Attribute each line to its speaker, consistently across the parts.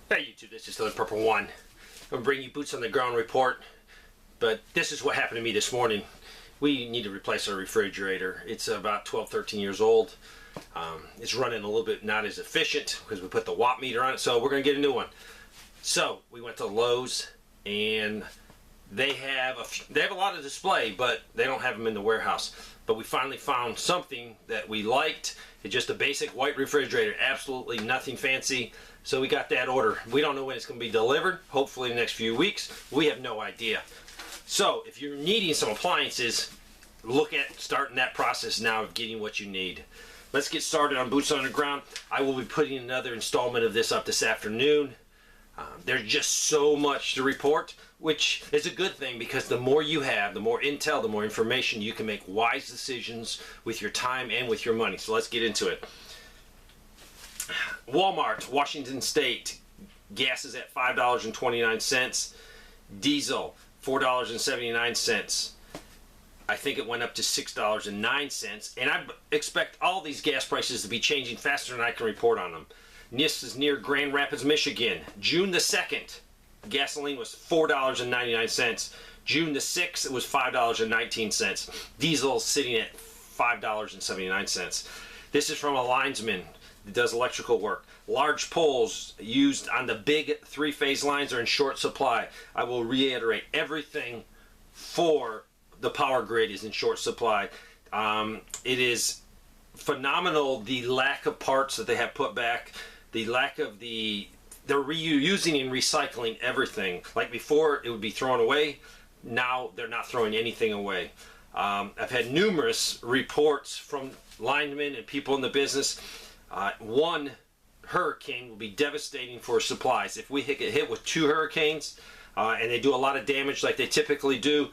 Speaker 1: Hey YouTube, this is the Purple One. I'm going to bring you boots on the ground report, but this is what happened to me this morning. We need to replace our refrigerator. It's about 12-13 years old. It's running a little bit not as efficient because we put the watt meter on it, so we're going to get a new one. So we went to Lowe's, and they have a lot of display, but they don't have them in the warehouse. But we finally found something that we liked. It's just a basic white refrigerator, absolutely nothing fancy. So we got that order. We don't know when it's going to be delivered. Hopefully in the next few weeks. We have no idea. So if you're needing some appliances, look at starting that process now of getting what you need. Let's get started on Boots on the Ground. I will be putting another installment of this up this afternoon. There's just so much to report, which is a good thing because the more you have, the more intel, the more information, you can make wise decisions with your time and with your money. So let's get into it. Walmart, Washington State, gas is at $5.29. Diesel, $4.79. I think it went up to $6.09. And I expect all these gas prices to be changing faster than I can report on them. This is near Grand Rapids, Michigan. June the 2nd, gasoline was $4.99. June the 6th, it was $5.19. Diesel is sitting at $5.79. This is from a linesman that does electrical work. Large poles used on the big three-phase lines are in short supply. I will reiterate, everything for the power grid is in short supply. It is phenomenal, the lack of parts that they have put back, the lack of they're reusing and recycling everything. Like before, it would be thrown away. Now they're not throwing anything away. I've had numerous reports from linemen and people in the business. One hurricane will be devastating for supplies. If we get hit with 2 hurricanes and they do a lot of damage like they typically do,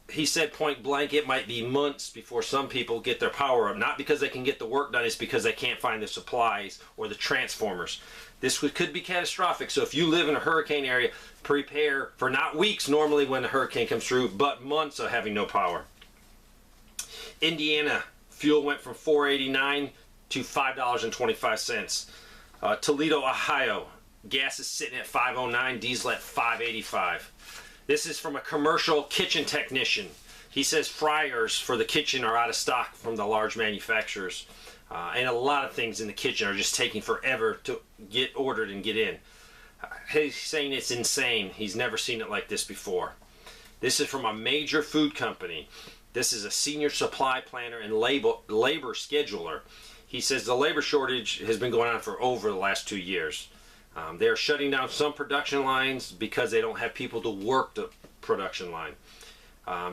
Speaker 1: he said point blank it might be months before some people get their power up. Not because they can get the work done, it's because they can't find the supplies or the transformers. This could be catastrophic. So if you live in a hurricane area, prepare for not weeks normally when the hurricane comes through, but months of having no power. Indiana, fuel went from $4.89 to $5.25. Toledo, Ohio, gas is sitting at $5.09, diesel at $5.85. This is from a commercial kitchen technician. He says fryers for the kitchen are out of stock from the large manufacturers. And a lot of things in the kitchen are just taking forever to get ordered and get in. He's saying it's insane. He's never seen it like this before. This is from a major food company. This is a senior supply planner and labor scheduler. He says the labor shortage has been going on for over the last 2 years. They're shutting down some production lines because they don't have people to work the production line.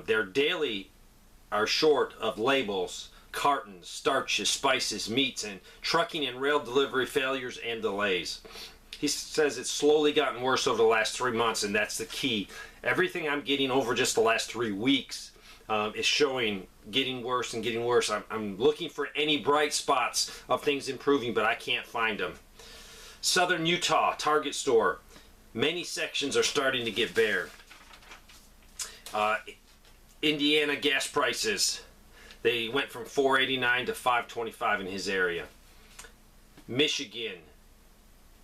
Speaker 1: Their daily are short of labels, cartons, starches, spices, meats, and trucking and rail delivery failures and delays. He says it's slowly gotten worse over the last 3 months, and that's the key. Everything I'm getting over just the last 3 weeks is showing getting worse and getting worse. I'm looking for any bright spots of things improving, but I can't find them. Southern Utah, Target store. Many sections are starting to get bare. Indiana gas prices. They went from $4.89 to $5.25 in his area. Michigan,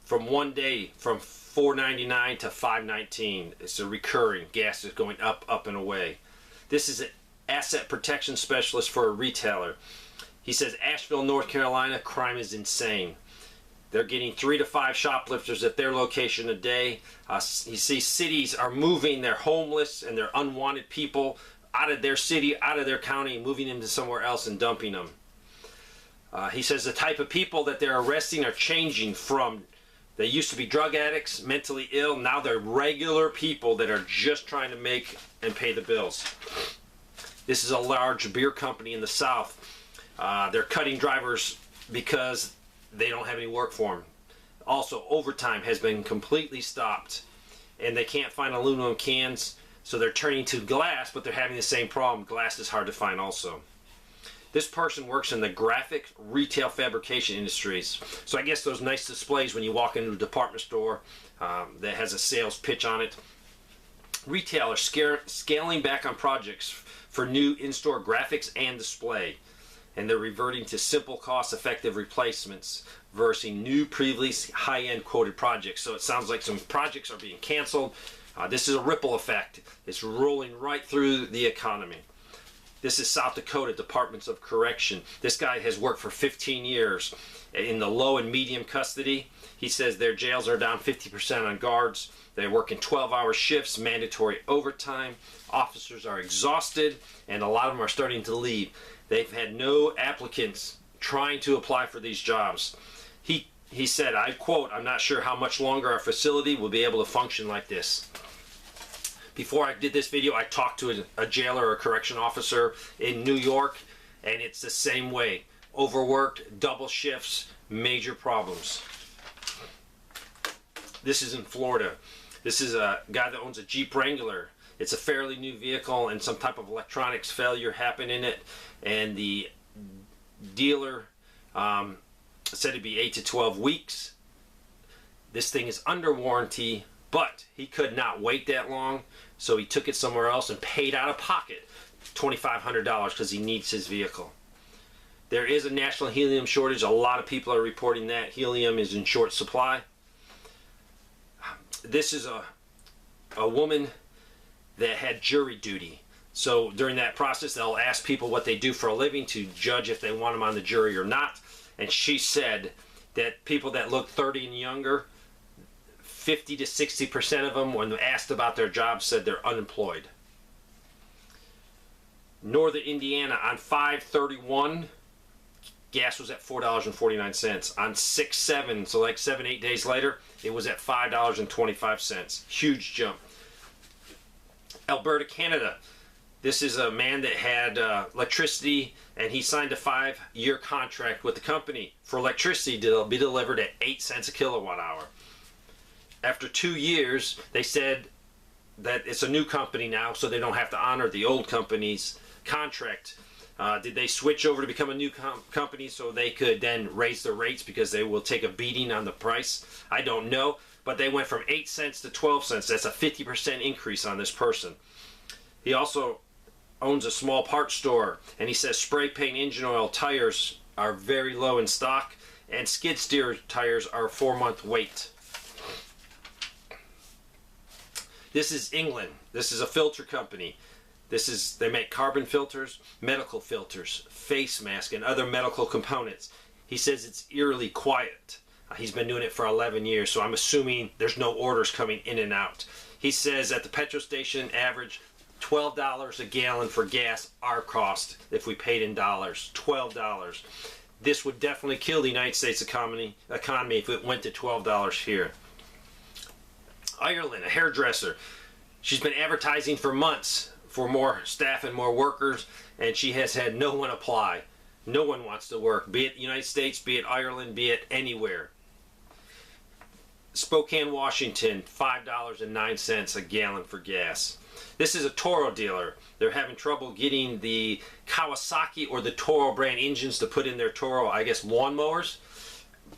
Speaker 1: from one day, from $4.99 to $5.19. It's a recurring. Gas is going up, up, and away. This is an asset protection specialist for a retailer. He says Asheville, North Carolina, crime is insane. They're getting 3 to 5 shoplifters at their location a day. You see cities are moving their homeless and their unwanted people out of their city, out of their county, moving them to somewhere else and dumping them. He says the type of people that they're arresting are changing from, they used to be drug addicts, mentally ill, now they're regular people that are just trying to make and pay the bills. This is a large beer company in the South. They're cutting drivers because they don't have any work for them. Also, overtime has been completely stopped, and they can't find aluminum cans, so they're turning to glass, but they're having the same problem. Glass is hard to find also. This person works in the graphic retail fabrication industries. So I guess those nice displays when you walk into a department store that has a sales pitch on it. Retailers scaling back on projects for new in-store graphics and display. and they're reverting to simple, cost-effective replacements versus new, previously high-end quoted projects. So it sounds like some projects are being canceled. This is a ripple effect. It's rolling right through the economy. This is South Dakota Departments of Correction. This guy has worked for 15 years in the low and medium custody. He says their jails are down 50% on guards. They're working 12-hour shifts, mandatory overtime. Officers are exhausted, and a lot of them are starting to leave. They've had no applicants trying to apply for these jobs. He said, I quote, "I'm not sure how much longer our facility will be able to function like this." Before I did this video, I talked to a jailer or a correction officer in New York, and it's the same way. Overworked, double shifts, major problems. This is in Florida. This is a guy that owns a Jeep Wrangler. It's a fairly new vehicle, and some type of electronics failure happened in it, and the dealer said it'd be 8 to 12 weeks. This thing is under warranty, but he could not wait that long, so he took it somewhere else and paid out of pocket $2,500 because he needs his vehicle. There is a national helium shortage. A lot of people are reporting that helium is in short supply. This is a woman that had jury duty. So during that process, they'll ask people what they do for a living to judge if they want them on the jury or not. And she said that people that look 30 and younger, 50 to 60% of them, when asked about their jobs, said they're unemployed. Northern Indiana on 5/31, gas was at $4.49. On 6/7, so like 7-8 days later, it was at $5.25. Huge jump. Alberta, Canada. This is a man that had electricity, and he signed a 5-year contract with the company for electricity to be delivered at 8 cents a kilowatt hour. After 2 years, they said that it's a new company now, so they don't have to honor the old company's contract. Did they switch over to become a new company so they could then raise the rates because they will take a beating on the price? I don't know, but they went from 8 cents to 12 cents. That's a 50% increase on this person. He also owns a small parts store, and he says spray paint, engine oil, tires are very low in stock, and skid steer tires are a 4-month wait. This is England. This is a filter company. They make carbon filters, medical filters, face masks, and other medical components. He says it's eerily quiet. He's been doing it for 11 years, so I'm assuming there's no orders coming in and out. He says at the petrol station, average $12 a gallon for gas, our cost, if we paid in dollars, $12. This would definitely kill the United States economy if it went to $12 here. Ireland, a hairdresser. She's been advertising for months for more staff and more workers, and she has had no one apply. No one wants to work, be it the United States, be it Ireland, be it anywhere. Spokane, Washington, $5.09 a gallon for gas. This is a Toro dealer. They're having trouble getting the Kawasaki or the Toro brand engines to put in their Toro, I guess, lawnmowers.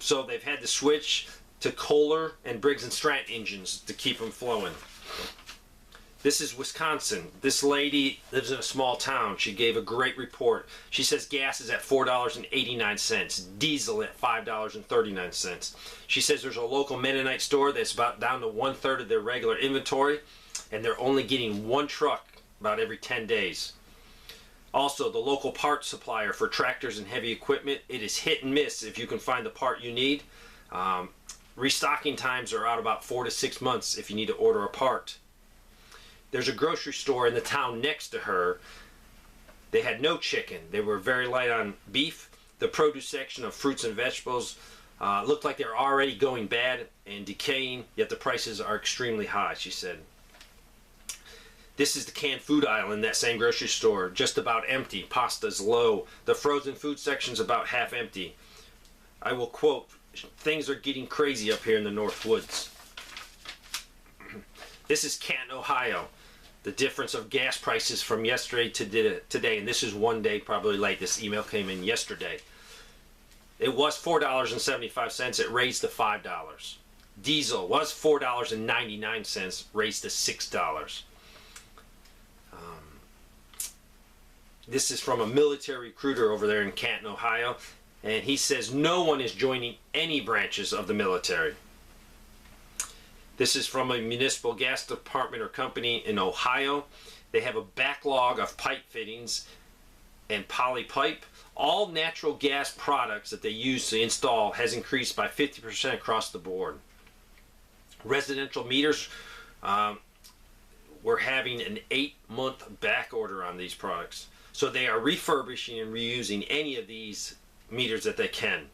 Speaker 1: So they've had to switch to Kohler and Briggs & Stratton engines to keep them flowing. This is Wisconsin. This lady lives in a small town. She gave a great report. She says gas is at $4.89, diesel at $5.39. She says there's a local Mennonite store that's about down to 1/3 of their regular inventory, and they're only getting one truck about every 10 days. Also, the local parts supplier for tractors and heavy equipment, it is hit and miss if you can find the part you need. Restocking times are out about 4 to 6 months if you need to order a part. There's a grocery store in the town next to her. They had no chicken. They were very light on beef. The produce section of fruits and vegetables looked like they're already going bad and decaying, yet the prices are extremely high, she said. This is the canned food aisle in that same grocery store, just about empty. Pasta's low. The frozen food section's about half empty. I will quote, "Things are getting crazy up here in the North Woods." This is Canton, Ohio. The difference of gas prices from yesterday to today, and this is one day probably late. This email came in yesterday. It was $4.75. It raised to $5. Diesel was $4.99, raised to $6. This is from a military recruiter over there in Canton, Ohio, and he says no one is joining any branches of the military. This is from a municipal gas department or company in Ohio. They have a backlog of pipe fittings and poly pipe. All natural gas products that they use to install has increased by 50% across the board. Residential meters, we're having an 8-month back order on these products. So they are refurbishing and reusing any of these meters that they can.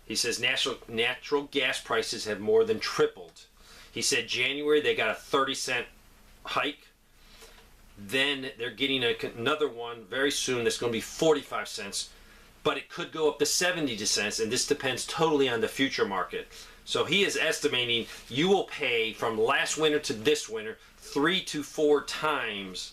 Speaker 1: He says natural gas prices have more than tripled. He said January they got a 30-cent hike. Then they're getting another one very soon that's going to be 45 cents. But it could go up to 70 cents, and this depends totally on the future market. So he is estimating you will pay from last winter to this winter 3 to 4 times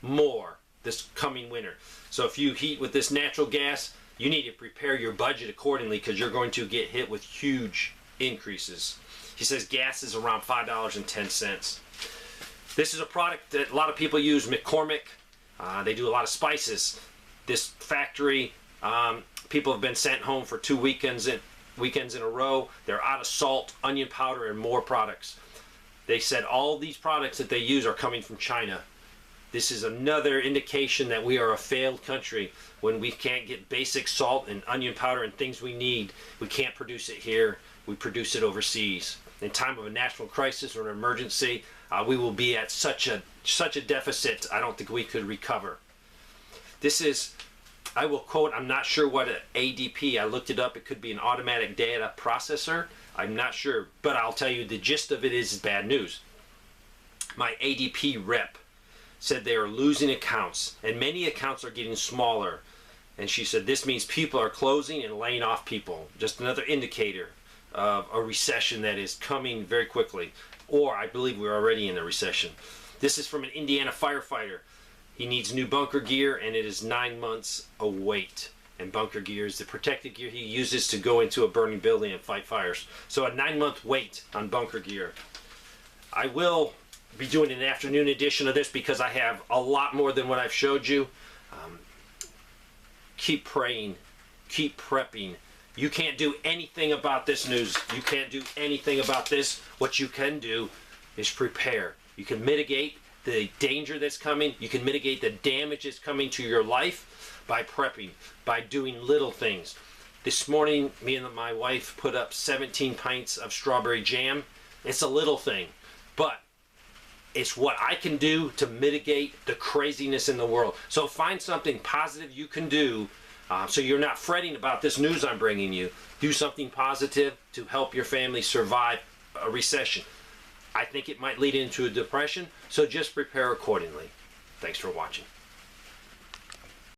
Speaker 1: more this coming winter. So if you heat with this natural gas, you need to prepare your budget accordingly because you're going to get hit with huge increases. He says gas is around $5.10. This is a product that a lot of people use, Mccormick. They do a lot of spices. This factory, people have been sent home for 2 weekends in a row. They're out of salt, onion powder, and more products. They said all these products that they use are coming from China. This is another indication that we are a failed country when we can't get basic salt and onion powder and things we need. We can't produce it here. We produce it overseas. In time of a national crisis or an emergency, we will be at such a deficit, I don't think we could recover. This is, I will quote, I'm not sure what an ADP, I looked it up, it could be an automatic data processor. I'm not sure, but I'll tell you the gist of it is bad news. My ADP rep said they are losing accounts, and many accounts are getting smaller. And she said this means people are closing and laying off people. Just another indicator of a recession that is coming very quickly. Or I believe we're already in a recession. This is from an Indiana firefighter. He needs new bunker gear, and it is 9 months a wait. And bunker gear is the protective gear he uses to go into a burning building and fight fires. So a 9-month wait on bunker gear. I will be doing an afternoon edition of this because I have a lot more than what I've showed you. Keep praying, keep prepping. You can't do anything about this news. You can't do anything about this. What you can do is prepare. You can mitigate the danger that's coming. You can mitigate the damage that's coming to your life by prepping, by doing little things. This morning, me and my wife put up 17 pints of strawberry jam. It's a little thing, but it's what I can do to mitigate the craziness in the world. So find something positive you can do so you're not fretting about this news I'm bringing you. Do something positive to help your family survive a recession. I think it might lead into a depression, so just prepare accordingly. Thanks for watching.